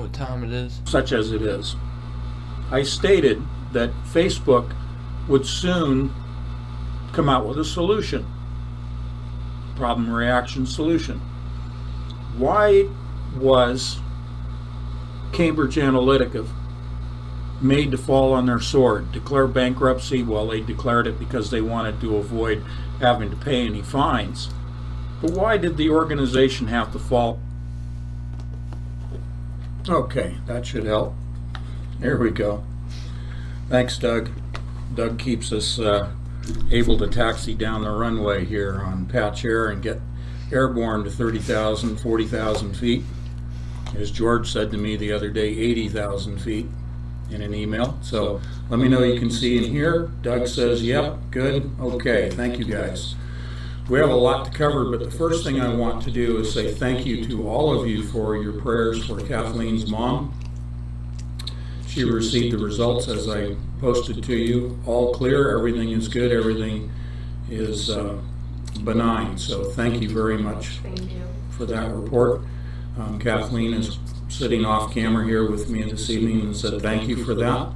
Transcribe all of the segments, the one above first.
what time it is. Such as it is. I stated that Facebook would soon come out with a solution. Problem, reaction, solution. Why was Cambridge Analytica made to fall on their sword, declare bankruptcy? Well, they declared it because they wanted to avoid having to pay any fines. But why did the organization have to fall? Okay, that should help. There we go. Thanks, Doug. Doug keeps us able to taxi down the runway here on patch air and get airborne to 30,000, 40,000 feet. As George said to me the other day, 80,000 feet in an email. So let me know you can see and hear. Doug says, yep, good, okay, thank you guys. We have a lot to cover, but the first thing I want to do is say thank you to all of you for your prayers for Kathleen's mom. She received the results as I posted to you. All clear, everything is good, everything is benign. So thank you very much for that report. Kathleen is sitting off camera here with me this evening and said thank you for that.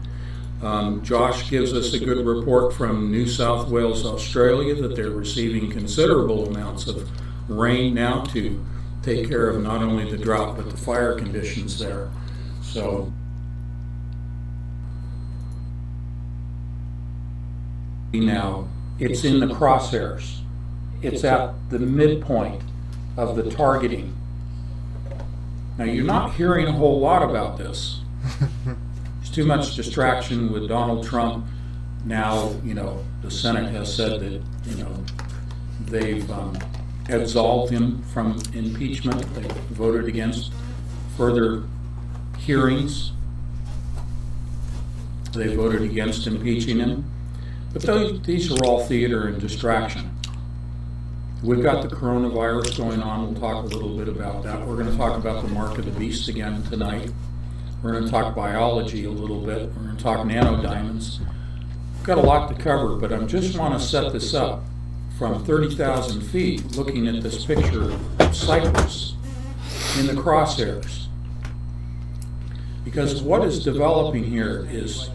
Josh gives us a good report from New South Wales, Australia, that they're receiving considerable amounts of rain now to take care of not only the drought but the fire conditions there. So now it's in the crosshairs. It's at the midpoint of the targeting. Now you're not hearing a whole lot about this. There's too much distraction with Donald Trump. Now, the Senate has said that, they've absolved him from impeachment. They voted against further hearings. They voted against impeaching him. But these are all theater and distraction. We've got the coronavirus going on. We'll talk a little bit about that. We're going to talk about the mark of the beast again tonight. We're going to talk biology a little bit. We're going to talk nanodiamonds. We've got a lot to cover, but I just want to set this up from 30,000 feet, looking at this picture of Cyprus in the crosshairs. Because what is developing here is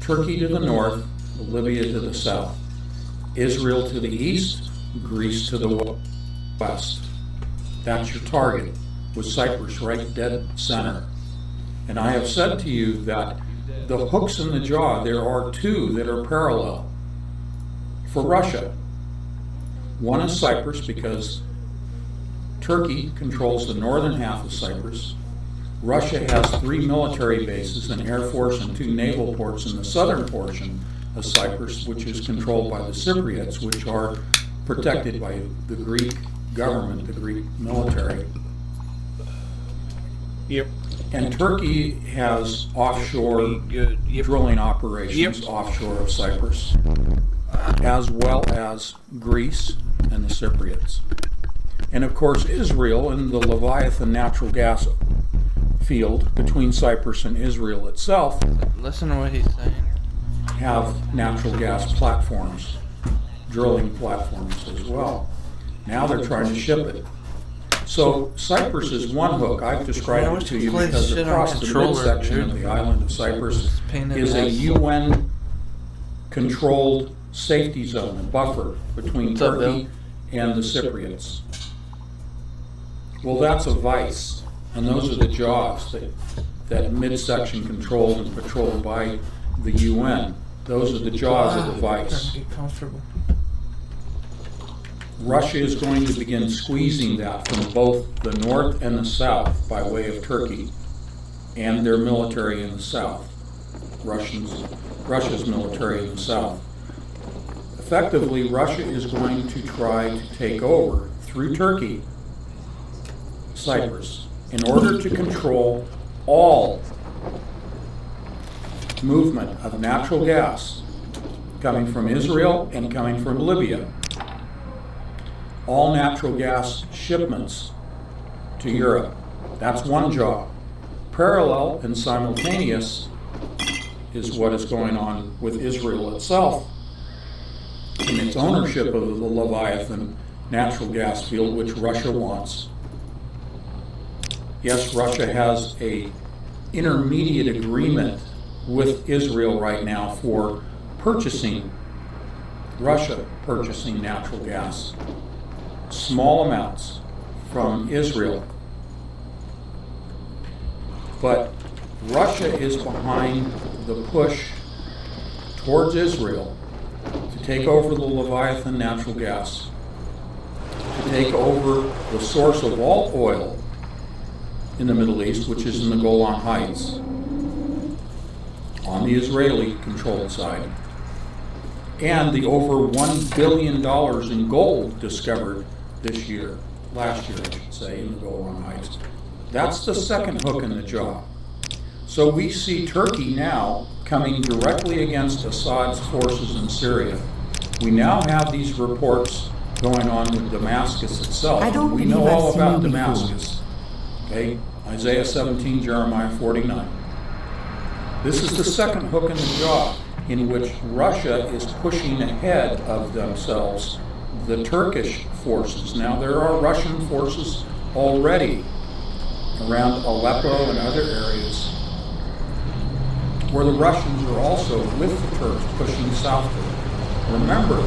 Turkey to the north, Libya to the south, Israel to the east, Greece to the west. That's your target, with Cyprus right dead center. And I have said to you that the hooks in the jaw, there are two that are parallel for Russia. One is Cyprus because Turkey controls the northern half of Cyprus. Russia has 3 military bases, an air force and 2 naval ports in the southern portion of Cyprus, which is controlled by the Cypriots, which are protected by the Greek government, the Greek military. Yep. And Turkey has offshore drilling operations offshore of Cyprus, as well as Greece and the Cypriots. And of course Israel and the Leviathan natural gas field between Cyprus and Israel itself. Listen to what he's saying. Have natural gas platforms, drilling platforms as well. Now they're trying to ship it. So Cyprus is one hook. I've described it to you because across the midsection of the island of Cyprus is a UN-controlled safety zone, a buffer between Turkey and the Cypriots. Well, that's a vice, and those are the jaws, that midsection controlled and patrolled by the UN. Those are the jaws of the vice. Get comfortable. Russia is going to begin squeezing that from both the north and the south by way of Turkey and their military in the south. Russia's military in the south. Effectively, Russia is going to try to take over, through Turkey, Cyprus, in order to control all movement of natural gas coming from Israel and coming from Libya. All natural gas shipments to Europe. That's one job. Parallel and simultaneous is what is going on with Israel itself in its ownership of the Leviathan natural gas field, which Russia wants. Yes, Russia has a intermediate agreement with Israel right now for Russia purchasing natural gas, small amounts from Israel. But Russia is behind the push towards Israel to take over the Leviathan natural gas, to take over the source of all oil in the Middle East, which is in the Golan Heights, on the Israeli-controlled side, and the over $1 billion in gold discovered last year, I should say, in the Golan Heights. That's the second hook in the jaw. So we see Turkey now coming directly against Assad's forces in Syria. We now have these reports going on with Damascus itself. We know all about Damascus. Okay, Isaiah 17, Jeremiah 49. This is the second hook in the jaw in which Russia is pushing ahead of themselves the Turkish forces. Now there are Russian forces already around Aleppo and other areas where the Russians are also with the Turks pushing southward. Remember,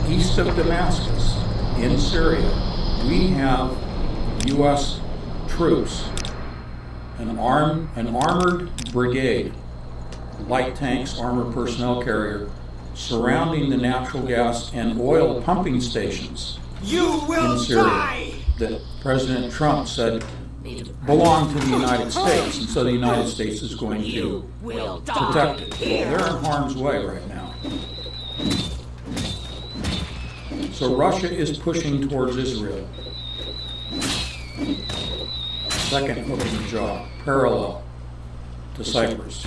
east of Damascus, in Syria, we have U.S. troops, an armored brigade, light tanks, armored personnel carrier, surrounding the natural gas and oil pumping stations in Syria that President Trump said belong to the United States, and so the United States is going to protect it. Well, they're in harm's way right now. So Russia is pushing towards Israel. Second hook in the jaw, parallel to Cyprus.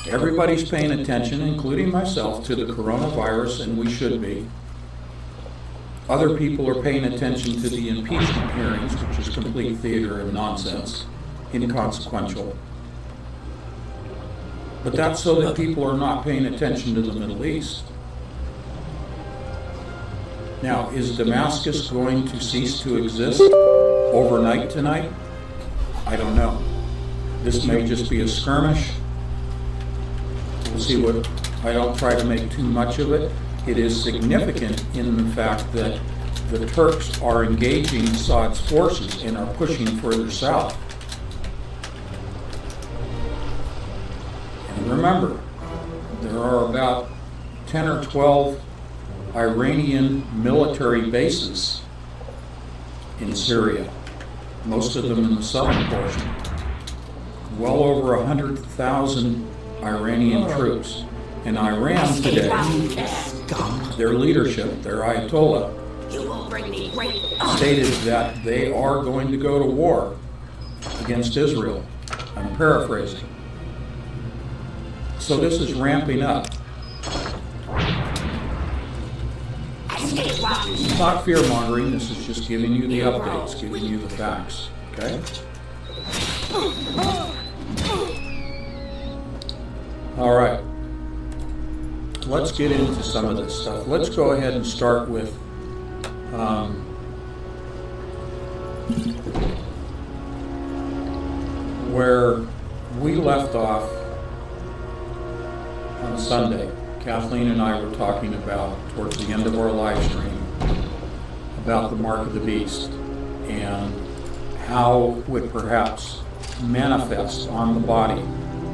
Everybody's paying attention, including myself, to the coronavirus, and we should be. Other people are paying attention to the impeachment hearings, which is complete theater and nonsense, inconsequential. But that's so that people are not paying attention to the Middle East. Now, is Damascus going to cease to exist overnight tonight? I don't know. This may just be a skirmish. We'll see what, I don't try to make too much of it. It is significant in the fact that the Turks are engaging Assad's forces and are pushing further south. And remember, there are about 10 or 12 Iranian military bases in Syria, most of them in the southern portion. Well over 100,000 Iranian troops. And Iran today, their leadership, their Ayatollah, stated that they are going to go to war against Israel. I'm paraphrasing. So this is ramping up. It's not fear-mongering, this is just giving you the updates, giving you the facts, okay? All right. Let's get into some of this stuff. Let's go ahead and start with where we left off on Sunday. Kathleen and I were talking about, towards the end of our live stream, about the mark of the beast and how it would perhaps manifest on the body,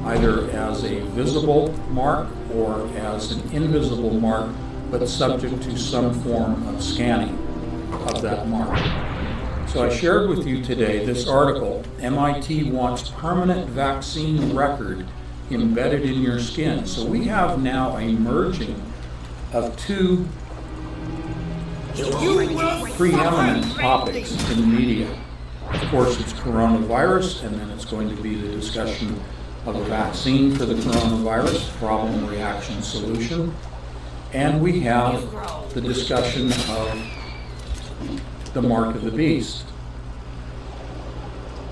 either as a visible mark or as an invisible mark, but subject to some form of scanning of that mark. So I shared with you today this article, MIT wants permanent vaccine record embedded in your skin. So we have now a merging of two preeminent topics in the media. Of course, it's coronavirus, and then it's going to be the discussion of a vaccine for the coronavirus, problem, reaction, solution. And we have the discussion of the mark of the beast.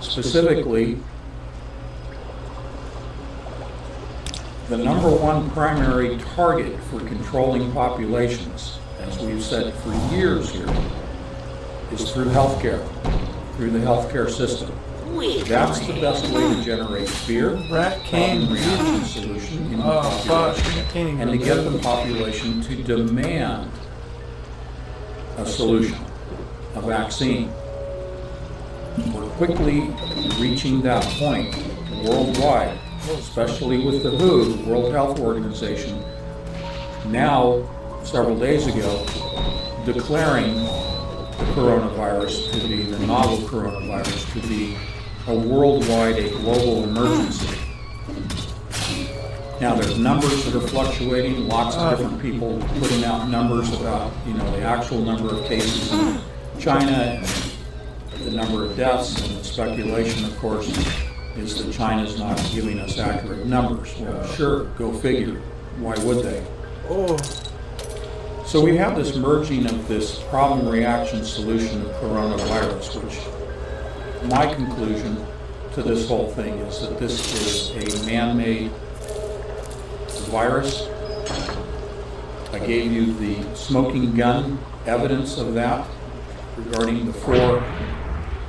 Specifically, the number one primary target for controlling populations, as we've said for years here, is through healthcare, through the healthcare system. That's the best way to generate fear, Rat problem came. reaction solution in the Oh, fuck. population, I can't even and to get the move. population to demand a solution, a vaccine. We're quickly reaching that point worldwide, especially with the WHO, the World Health Organization, now, several days ago, declaring the coronavirus to be, the novel coronavirus, to be a worldwide, a global emergency. Now, there's numbers that are fluctuating, lots of different people putting out numbers about, the actual number of cases in China, and the number of deaths, and the speculation, of course, is that China's not giving us accurate numbers. Well, sure, go figure. Why would they? Oh. So we have this merging of this problem reaction solution of coronavirus, which my conclusion to this whole thing is that this is a man-made virus. I gave you the smoking gun evidence of that regarding the 4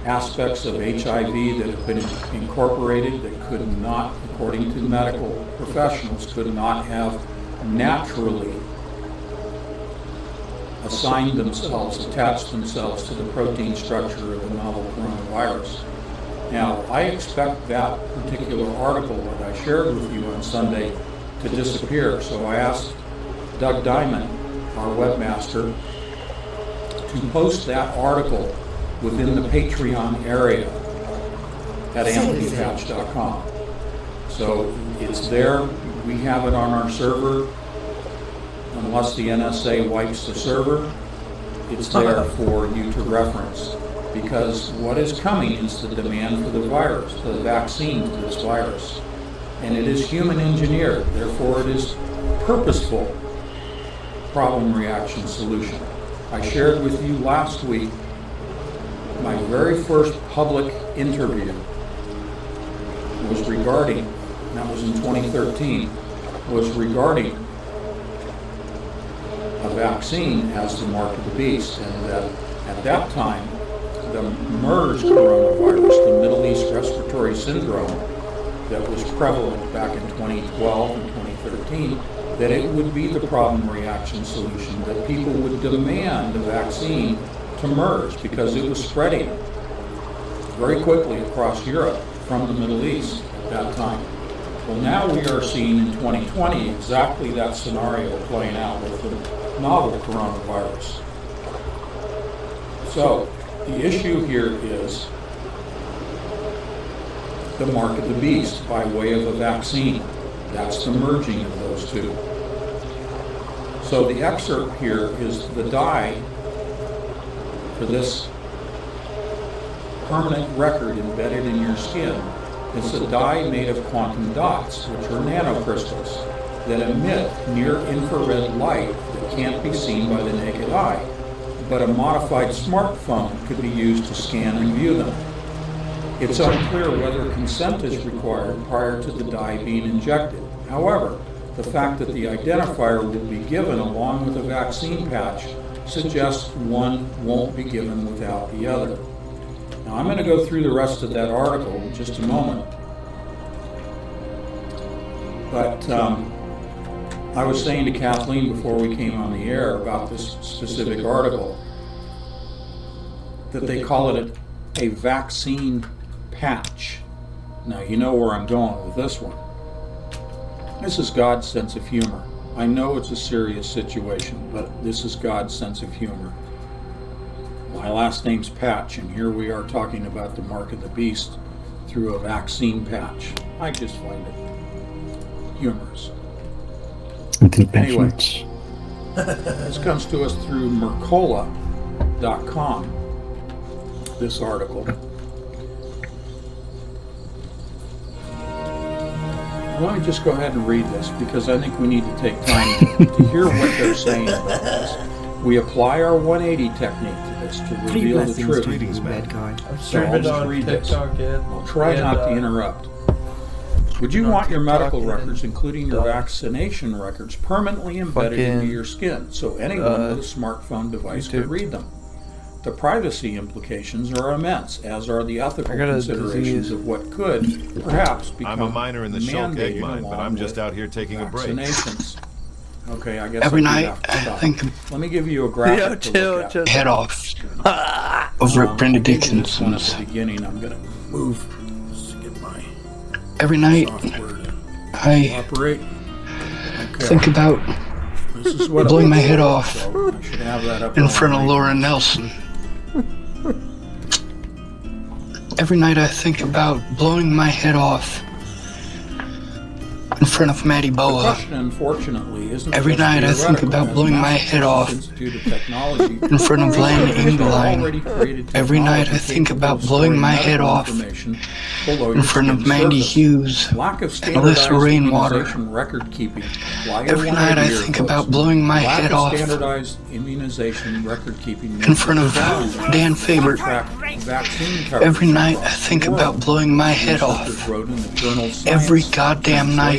aspects of HIV that have been incorporated that could not, according to medical professionals, could not have naturally assigned themselves, attached themselves to the protein structure of the novel coronavirus. Now, I expect that particular article that I shared with you on Sunday to disappear, so I asked Doug Diamond, our webmaster, to post that article within the Patreon area at anthonypatch.com. So it's there, we have it on our server. Unless the NSA wipes the server, it's there for you to reference. Because what is coming is the demand for the virus, the vaccine for this virus. And it is human engineered, therefore it is purposeful problem reaction solution. I shared with you last week my very first public interview was regarding, that was in 2013, was regarding a vaccine as the mark of the beast, and that at that time the MERS coronavirus, the Middle East Respiratory Syndrome that was prevalent back in 2012 and 2013, that it would be the problem reaction solution, that people would demand a vaccine to MERS because it was spreading very quickly across Europe from the Middle East at that time. Well, now we are seeing in 2020 exactly that scenario playing out with the novel coronavirus. So the issue here is the mark of the beast by way of a vaccine. That's the merging of those two. So the excerpt here is the dye for this permanent record embedded in your skin. It's a dye made of quantum dots, which are nanocrystals that emit near-infrared light that can't be seen by the naked eye, but a modified smartphone could be used to scan and view them. It's unclear whether consent is required prior to the dye being injected. However, the fact that the identifier will be given along with a vaccine patch suggests one won't be given without the other. Now, I'm going to go through the rest of that article in just a moment. But I was saying to Kathleen before we came on the air about this specific article that they call it a vaccine patch. Now, you know where I'm going with this one. This is God's sense of humor. I know it's a serious situation, but this is God's sense of humor. My last name's Patch, and here we are talking about the mark of the beast through a vaccine patch. I just find it humorous. Anyway, this comes to us through Mercola.com, this article. Let me just go ahead and read this, because I think we need to take time to hear what they're saying about this. We apply our 180 technique to this to reveal the truth. Greetings, bad guy. So I'll just read this. I'll try not to interrupt. Would you want your medical records, including your vaccination records, permanently embedded into your skin so anyone with a smartphone device could read them? The privacy implications are immense, as are the ethical I got a considerations disease. of what could perhaps become I'm a miner in the Shulk egg mandated mine, but along I'm just with out here taking a break. vaccinations. Okay, I guess Every I do night, have to I stop. think Let me give you a graphic Yo, to chill, look at. chill. head off over at Brenda I gave you this one at Dixonson's. the beginning. I'm going to move to get my Every night, software to I operate. Okay. think about This is what it blowing my looks head like, off so I should have that up in on front of my- Laura Nelson. Every night, I think about blowing my head off in front of Maddie The Boa. question, unfortunately, isn't Every just night I think theoretical, about as blowing my head off Institute of Technology in front of Lan researchers have Englein. already created Every night I technology think capable about of blowing storing my head medical off information below in your front of skin's Mandy surface. Hughes Lack of and standardized Alyssa Rainwater. immunization record keeping. Every night I think about blowing my Lack head of off standardized immunization record keeping in front of Dan Faber. Every night I think about blowing my head off. Every goddamn night.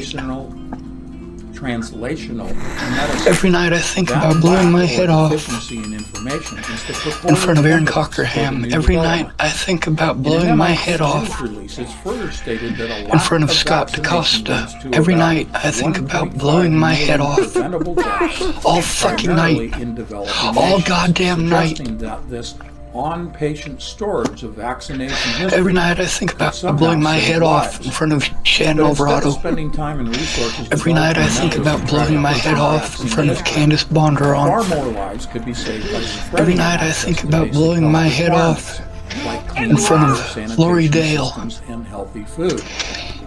Translational medicine. Every night I think That about blowing my lack head or off deficiency in information is the in front of Aaron purported Cockerham. new Every night development. I think about In blowing an my MIT head off news release, it's further stated that a in lack front of Scott vaccination DaCosta. leads to Every about night I think about 1.5 blowing my head million off preventable deaths, all fucking primarily night. in developing All nations, goddamn night. suggesting that this on-patient storage of vaccination history Every night I think about somehow blowing my save head off lives. in front of Shannon But instead of Alvarado. spending time and resources Every night I developing think methods about to blowing track my head the off in front of vaccination, Candace Bondurant. far more lives could be saved by spreading Every night I access think to about basic blowing health my head off requirements, like clean in front of water, sanitation Lori Dale. systems, and healthy food.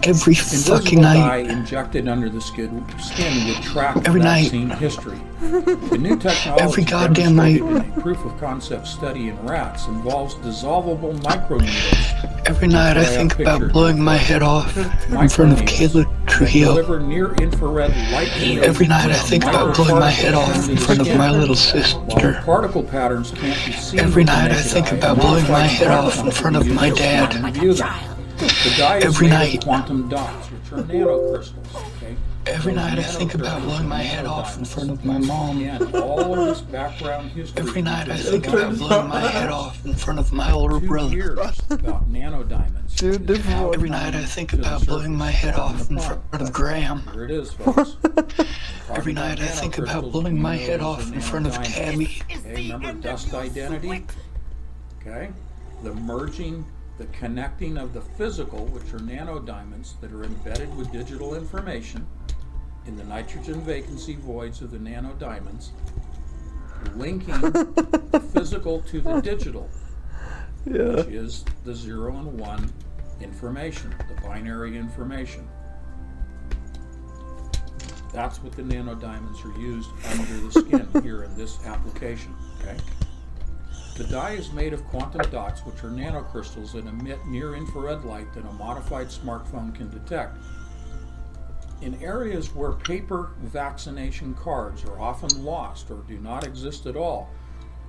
Every Invisible fucking dye night. injected under the skin would track Every night. vaccine history. The new technology Every goddamn demonstrated night. in a proof of concept study in rats involves dissolvable microneedles Every night I think about blowing my head off in front of Kayla that Trujillo. deliver near-infrared light waves Every night I think from about blowing my microparticles head off into in the front of skin. my little While the sister. particle patterns can't be seen Every with the night I naked think eye, about blowing my head modified off in front of particles my can be used dad. to review them. The dye is Every made night. of quantum dots, which are nanocrystals. Okay? Every Those night I think about nanocrystals blowing my are head off in nanodiamonds. front of my mom. And all of this background history. Every night I is think about blowing my head off in front of my older 2 brother. years about nanodiamonds. Dude, different. Every night I think about blowing my head off in front of Graham. Here it is, folks. Every night I think about blowing my head off in front of Tammy. Okay, remember dust identity? Okay? The merging, the connecting of the physical, which are nanodiamonds that are embedded with digital information in the nitrogen vacancy voids of the nanodiamonds, linking the physical to the digital, Yeah. which is the 0 and 1 information, the binary information. That's what the nanodiamonds are used under the skin here in this application, okay? The dye is made of quantum dots, which are nanocrystals that emit near-infrared light that a modified smartphone can detect. In areas where paper vaccination cards are often lost or do not exist at all,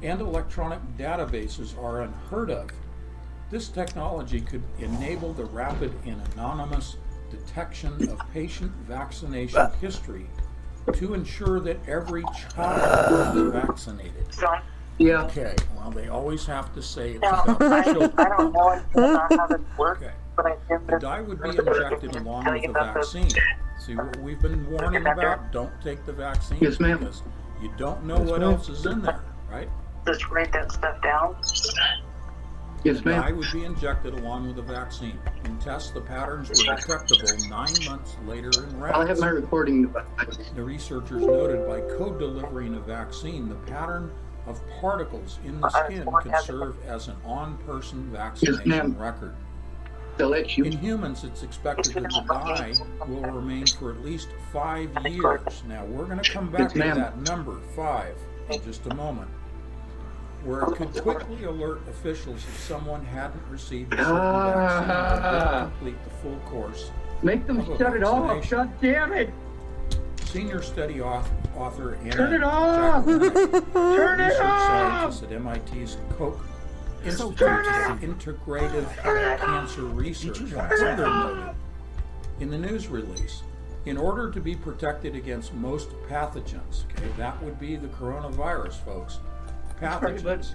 and electronic databases are unheard of, this technology could enable the rapid and anonymous detection of patient vaccination history to ensure that every child is vaccinated. Yeah. Okay, well, they always have to say it's No, about children. I don't know anything about how this works, Okay. but I assume The dye would be injected along tell with you the about this. vaccine. See what we've been warning about? Don't take the vaccine. Yes, ma'am. Because you don't know what else is in there, right? Just write that stuff down. Yes, The dye would be injected along with the vaccine. In tests, the patterns were detectable 9 months later in rats. I'll have my recording device. The researchers noted by co-delivering a vaccine, the pattern of particles in the skin could serve as an on-person vaccination ma'am. record. They'll let In you. humans, it's expected that the dye will remain for at least 5 years. Now, we're going to come back Yes, to ma'am. that number, 5, in just a moment, where it could quickly alert officials if someone hadn't received a certain vaccine or didn't complete the full course. Make them shut it off. Vaccination. God damn it. Senior study author Anna Turn it off! Jackman, Turn it research off! scientist at MIT's Koch Institute Turn for it Integrative Cancer Research further noted in the news release, in order to be protected against most pathogens, okay, that would be the coronavirus, folks, pathogens,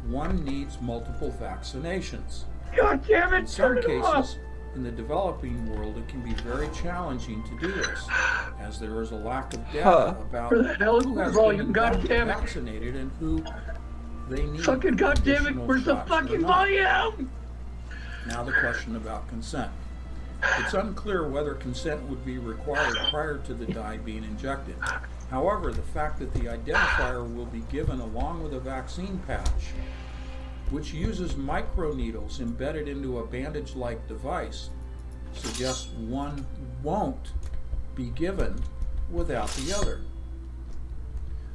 one needs multiple vaccinations. God damn In it! some Turn it off! cases, in the developing world, it can be very challenging to do this, as there is a lack of data about Where the hell is who my has volume? been God damn it! vaccinated and who they need Fucking God damn it! additional Where's the shots or fucking not. volume? Now the question about consent. It's unclear whether consent would be required prior to the dye being injected. However, the fact that the identifier will be given along with a vaccine patch, which uses microneedles embedded into a bandage-like device, suggests one won't be given without the other.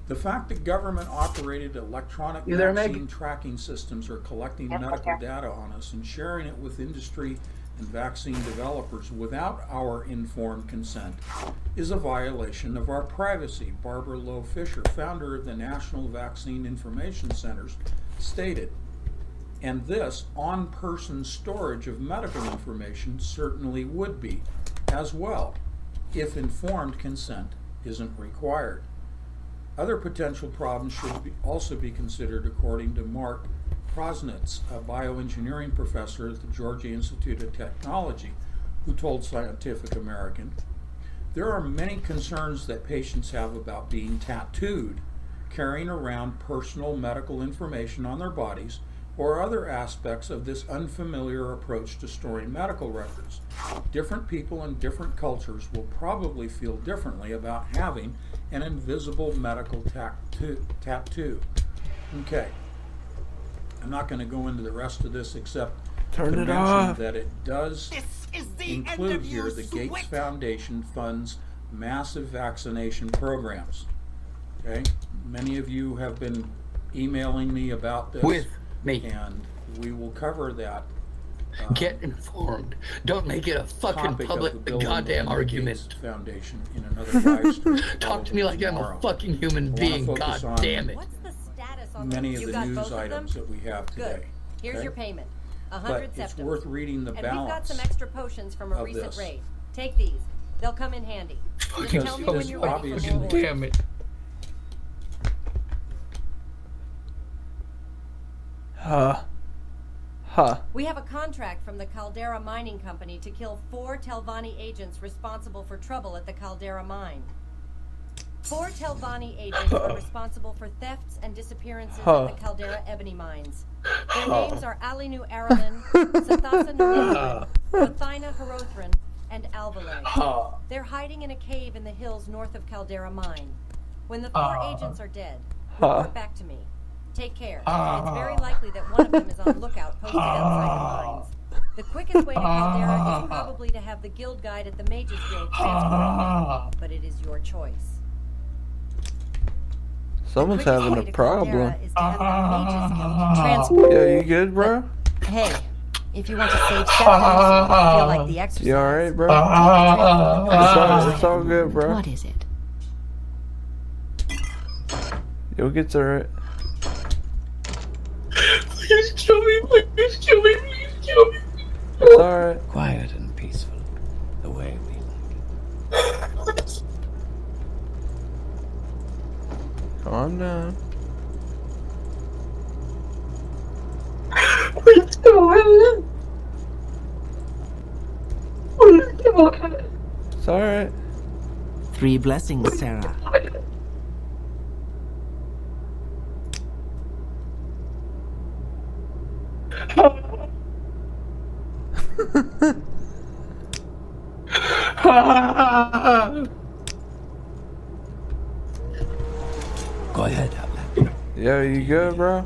The fact that government-operated electronic You there, vaccine Meg? tracking systems are collecting Yep, medical okay. data on us and sharing it with industry and vaccine developers without our informed consent is a violation of our privacy, Barbara Lowe Fisher, founder of the National Vaccine Information Centers, stated. And this on-person storage of medical information certainly would be, as well, if informed consent isn't required. Other potential problems should also be considered, according to Mark Prosnitz, a bioengineering professor at the Georgia Institute of Technology, who told Scientific American, there are many concerns that patients have about being tattooed, carrying around personal medical information on their bodies, or other aspects of this unfamiliar approach to storing medical records. Different people in different cultures will probably feel differently about having an invisible medical tattoo. Okay. I'm not going to go into the rest of this except Turn to it mention off. that it does include end of here you, the Sweet. Gates Foundation funds massive vaccination programs. Okay? Many of you have been emailing me about this. With me. And we will cover that Get informed. Don't make it a fucking topic of the public bill goddamn in the argument. Gates Foundation in another live stream. Talk to me like I'm a tomorrow. fucking human I wanna being, focus god on damn it. What's the status on Many those? of You the got news both of them? items that we have Good. today. Here's okay? your payment. But 100 it's septums. worth reading the And we've got balance. some extra potions from a of recent this. raid. Take these. They'll come in handy. Just Fucking tell me when just you're ready for obviously- more fucking orders. damn it. We have a contract from the Caldera Mining Company to kill 4 Telvanni agents responsible for trouble at the Caldera mine. 4 Telvanni agents are responsible for thefts and disappearances at the Caldera ebony mines. Their names are Alinu Aralin, Sathasa Nurin, Mathina Harothran, and Alvalay. They're hiding in a cave in the hills north of Caldera mine. When the 4 agents are dead, report back to me. Take care. It's very likely that one of them is on lookout posted outside the mines. The quickest way to Caldera is probably to have the guild guide at the Mages Guild transport you, but it is your choice. Someone's Quickest having way a to problem. Caldera is to have the Mages Guild transport. Yeah, you good, bro? Hey, if you want to save septums, feel like the exercise. You alright, bro? It's all good, bro. What is it? You'll get through it. Please kill me, please kill me, please kill me. It's alright. Quiet and peaceful, the way we like it. Calm down. Please kill me. Please kill me. It's alright. 3 blessings, Sarah. Go ahead, Outlander. Yo, you good, bro?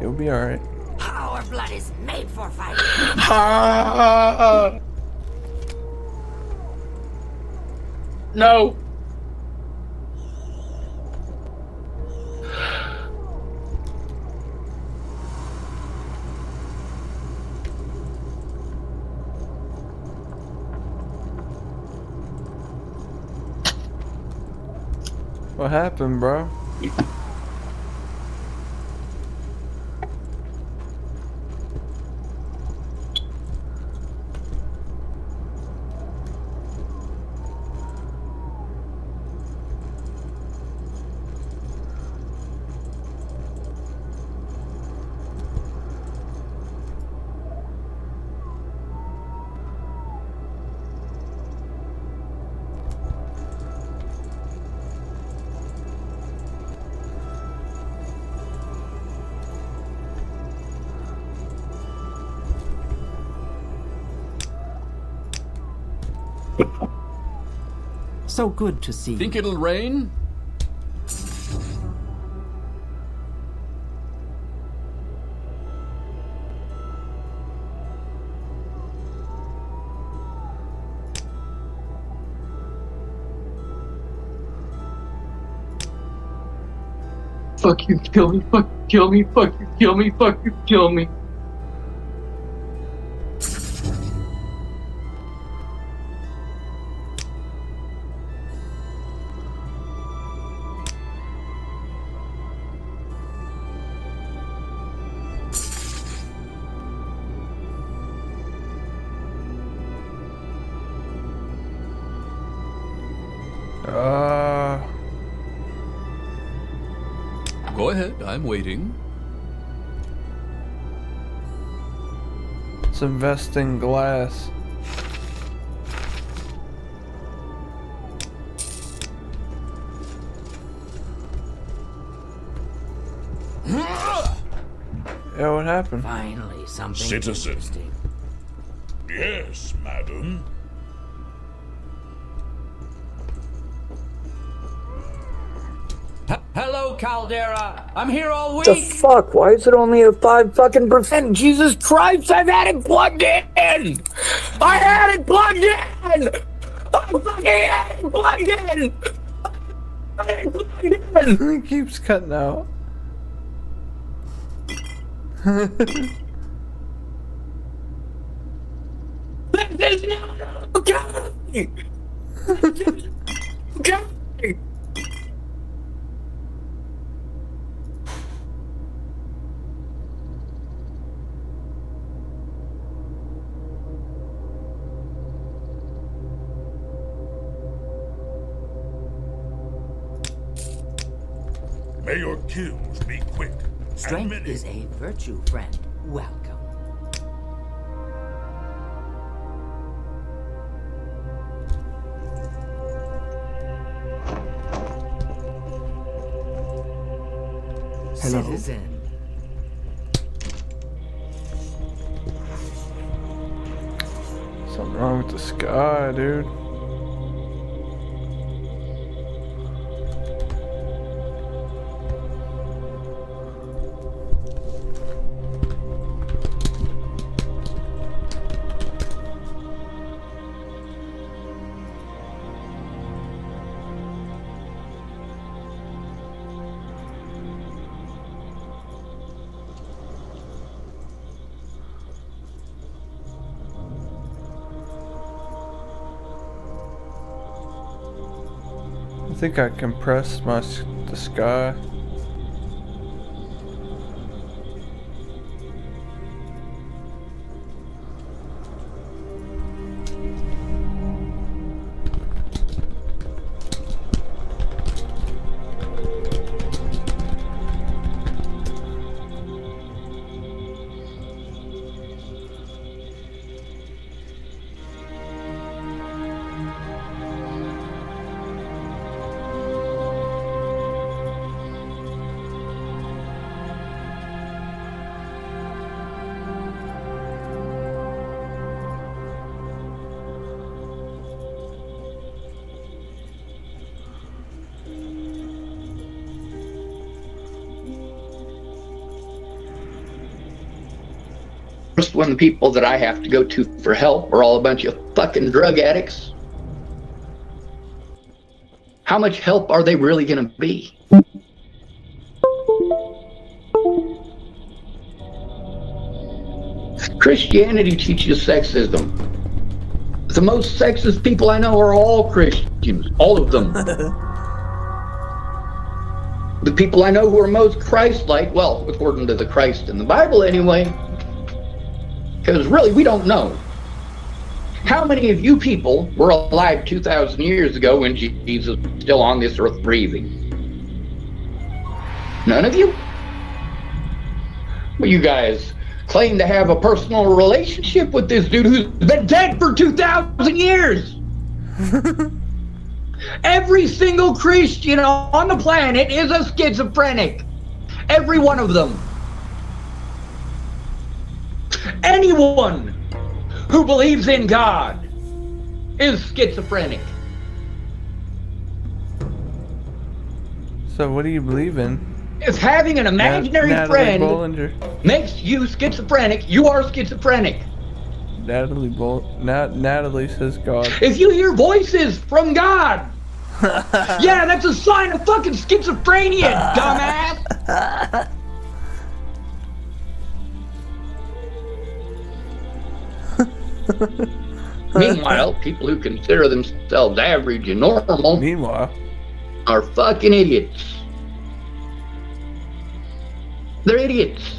You'll be alright. Our blood is made for fighting. No. What happened, bro? So good to see you. Think it'll rain? Fuck you, kill me, fuck you, kill me, fuck you, kill me, fuck you, kill me. Go ahead, I'm waiting. Let's invest in glass. Yeah, what happened? Finally, something Citizen. interesting. Yes, madam. Hello, Caldera. I'm here all week. The fuck? Why is it only at 5%? Jesus Christ, I've had it plugged in! I had it plugged in! I fucking had it plugged in! I had it plugged in! It keeps cutting out. This is not okay! This is okay! May your kills be quick. and Strength many. is a virtue, friend. Welcome. Hello? Citizen. Something wrong with the sky, dude. I think I compressed the sky. When the people that I have to go to for help are all a bunch of fucking drug addicts, how much help are they really going to be? Christianity teaches sexism. The most sexist people I know are all Christians, all of them. The people I know who are most Christ-like, well, according to the Christ in the Bible anyway, because really, we don't know. How many of you people were alive 2,000 years ago when Jesus was still on this earth breathing? None of you? Well, you guys claim to have a personal relationship with this dude who's been dead for 2,000 years. Every single Christian on the planet is a schizophrenic. Every one of them. Anyone who believes in God is schizophrenic. So what do you believe in? If having an imaginary Natalie friend Bollinger. makes you schizophrenic, you are schizophrenic. Natalie says God. If you hear voices from God, yeah, that's a sign of fucking schizophrenia, dumbass. Meanwhile, people who consider themselves average and normal are fucking idiots. They're idiots.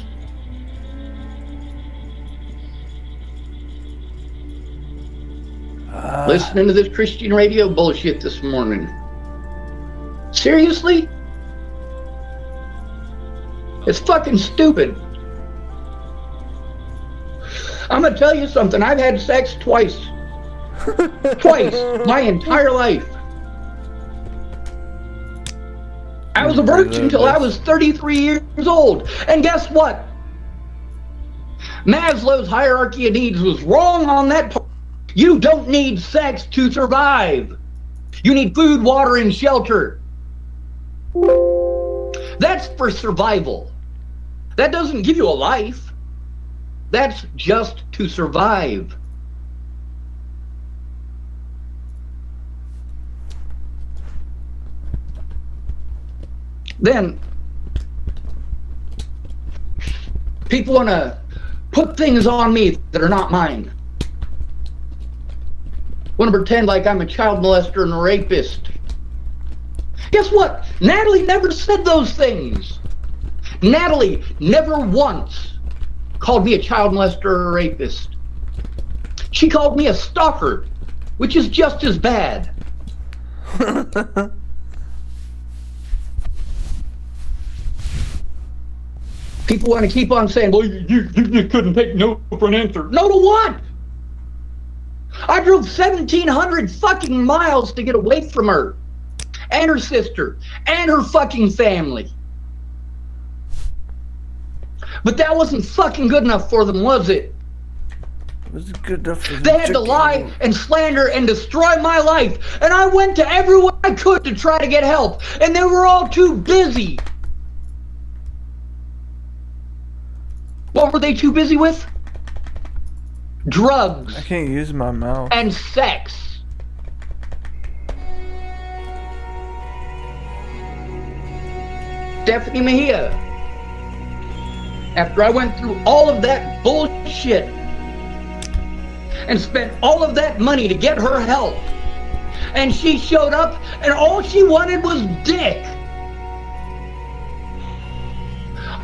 Listening to this Christian radio bullshit this morning. Seriously? It's fucking stupid. I'm gonna tell you something. I've had sex twice. Twice. My entire life. I was a virgin until I was 33 years old. And guess what? Maslow's hierarchy of needs was wrong on that part. You don't need sex to survive. You need food, water, and shelter. That's for survival. That doesn't give you a life. That's just to survive. Then, people want to put things on me that are not mine. Want to pretend like I'm a child molester and a rapist. Guess what? Natalie never said those things. Natalie never once called me a child molester or a rapist. She called me a stalker, which is just as bad. People want to keep on saying, well, you couldn't take no for an answer. No to what? I drove 1,700 fucking miles to get away from her and her sister and her fucking family. But that wasn't fucking good enough for them, was it? Was it good enough for They had to lie and slander and destroy my life. And I went to everyone I could to try to get help. And they were all too busy. What were they too busy with? Drugs. I can't use my mouth. And sex. Stephanie Mejia. After I went through all of that bullshit and spent all of that money to get her help, and she showed up and all she wanted was dick.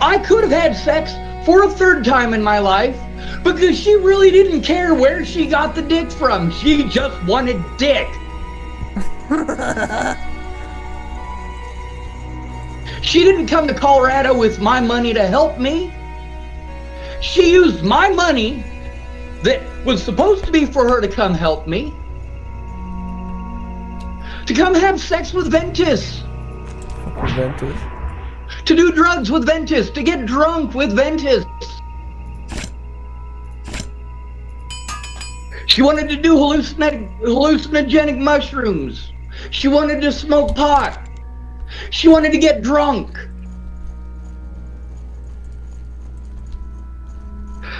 I could have had sex for a third time in my life because she really didn't care where she got the dick from. She just wanted dick. She didn't come to Colorado with my money to help me. She used my money that was supposed to be for her to come help me to come have sex with Ventus. Ventus. To do drugs with Ventus, to get drunk with Ventus. She wanted to do hallucinogenic mushrooms. She wanted to smoke pot. She wanted to get drunk.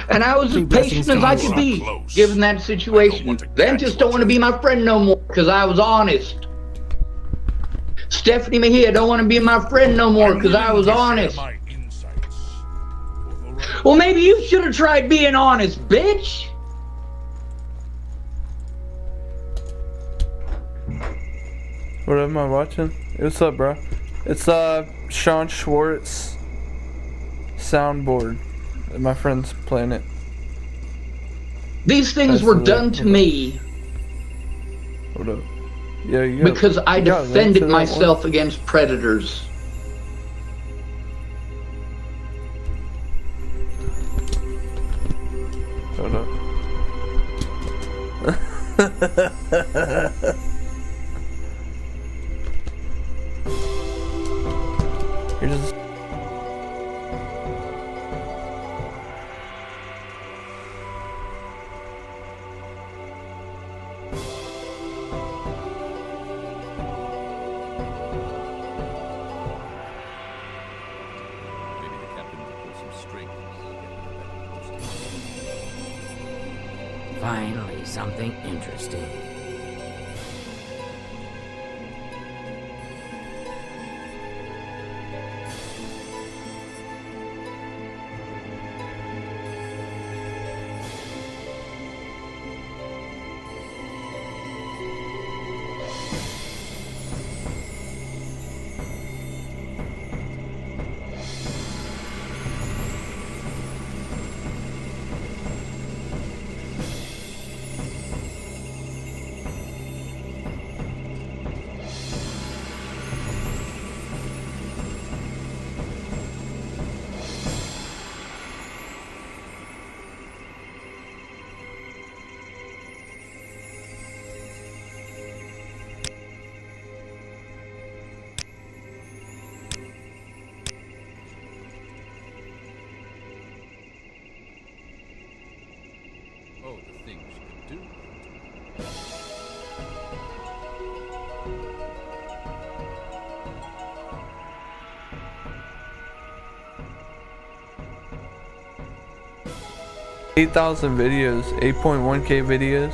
And I was as patient as I could be, given that situation. Ventus don't want to be my friend no more, because I was honest. Stephanie Mejia don't want to be my friend no more, because I was honest. Well, maybe you should have tried being honest, bitch. What am I watching? What's up, bro? It's Sean Schwartz soundboard. My friend's playing it. These things were done to me Hold up. Yeah, because I defended myself against predators. Hold up. You're just... Finally, something interesting. Oh, the things you can do. 8,000 videos, 8.1K videos.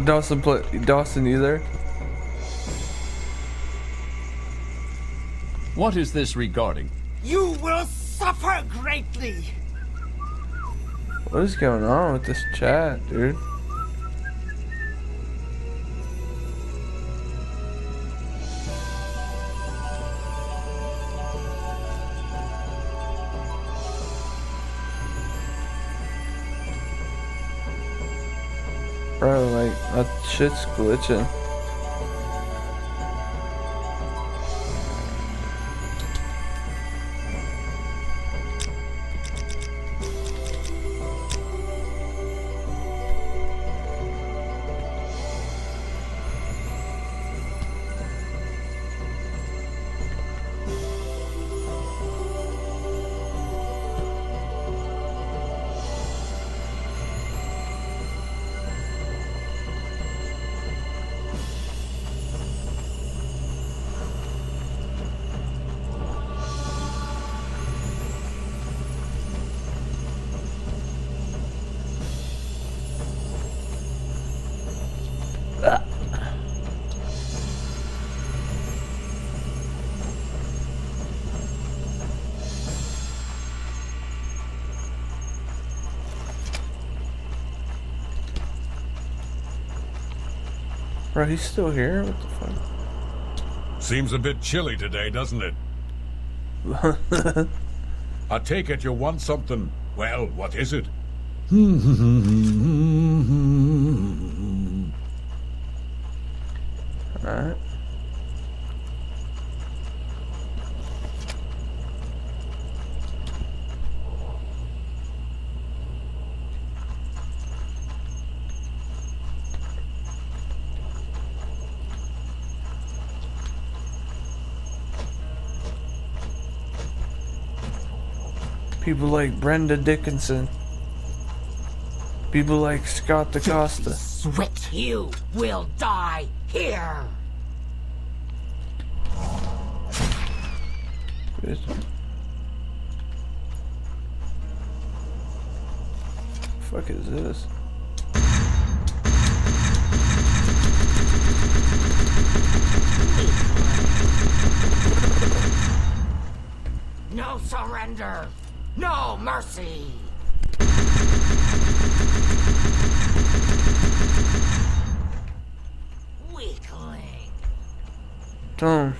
Dawson either. What is this regarding? You will suffer greatly. What is going on with this chat, dude? Bro, like, that shit's glitching. Bro, he's still here? What the fuck? Seems a bit chilly today, doesn't it? I take it you want something. Well, what is it? Alright. People like Brenda Dickinson. People like Scott DaCosta. Sweat. You will die here. Good. Fuck is this? No surrender. No mercy. Weakling. Tom,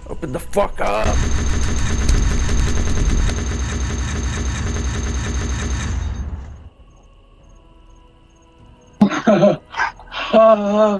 open the fuck up. Ah.